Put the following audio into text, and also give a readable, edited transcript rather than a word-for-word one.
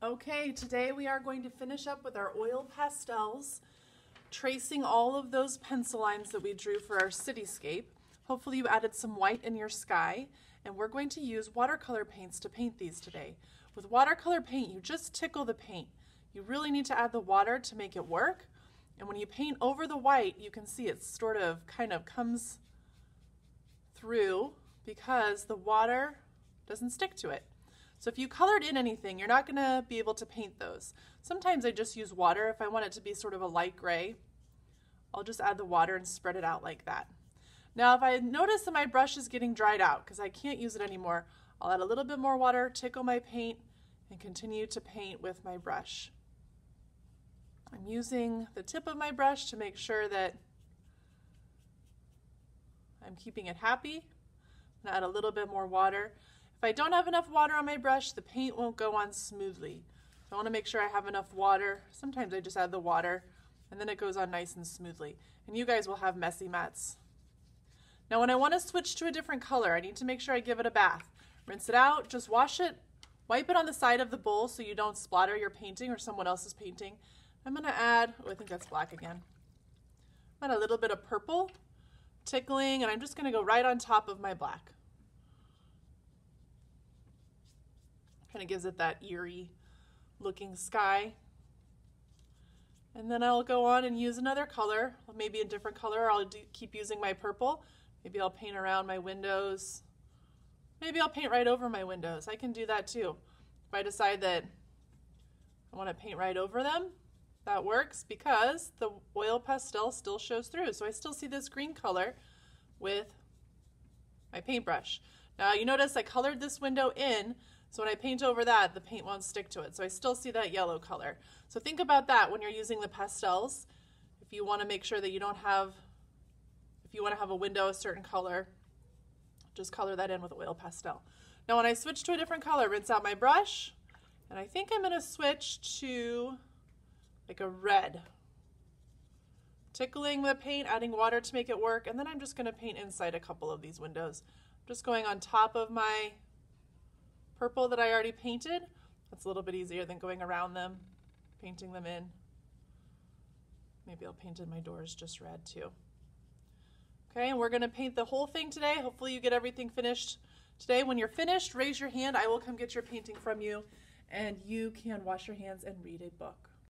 Okay, today we are going to finish up with our oil pastels, tracing all of those pencil lines that we drew for our cityscape. Hopefully you added some white in your sky, and we're going to use watercolor paints to paint these today. With watercolor paint, you just tickle the paint. You really need to add the water to make it work, and when you paint over the white, you can see it sort of kind of comes through because the water doesn't stick to it. So if you colored in anything, you're not going to be able to paint those. Sometimes I just use water. If I want it to be sort of a light gray, I'll just add the water and spread it out like that. Now if I notice that my brush is getting dried out because I can't use it anymore, I'll add a little bit more water, tickle my paint, and continue to paint with my brush. I'm using the tip of my brush to make sure that I'm keeping it happy. I'm going to add a little bit more water. If I don't have enough water on my brush, the paint won't go on smoothly. So I want to make sure I have enough water. Sometimes I just add the water and then it goes on nice and smoothly. And you guys will have messy mats. Now when I want to switch to a different color, I need to make sure I give it a bath. Rinse it out, just wash it, wipe it on the side of the bowl so you don't splatter your painting or someone else's painting. I'm going to add, I think that's black again. Add a little bit of purple, tickling, and I'm just going to go right on top of my black. Kind of gives it that eerie looking sky. And then I'll go on and use another color, maybe a different color. I'll keep using my purple. Maybe I'll paint around my windows. Maybe I'll paint right over my windows. I can do that too. If I decide that I want to paint right over them, that works because the oil pastel still shows through. So I still see this green color with my paintbrush. Now you notice I colored this window in, so when I paint over that, the paint won't stick to it. So I still see that yellow color. So think about that when you're using the pastels. If you want to make sure that you don't have, if you want to have a window a certain color, just color that in with oil pastel. Now when I switch to a different color, rinse out my brush, and I think I'm going to switch to like a red. Tickling the paint, adding water to make it work, and then I'm just going to paint inside a couple of these windows. I'm just going on top of my purple that I already painted. That's a little bit easier than going around them, painting them in. Maybe I'll paint in my doors just red too. Okay, and we're going to paint the whole thing today. Hopefully you get everything finished today. When you're finished, raise your hand. I will come get your painting from you, and you can wash your hands and read a book.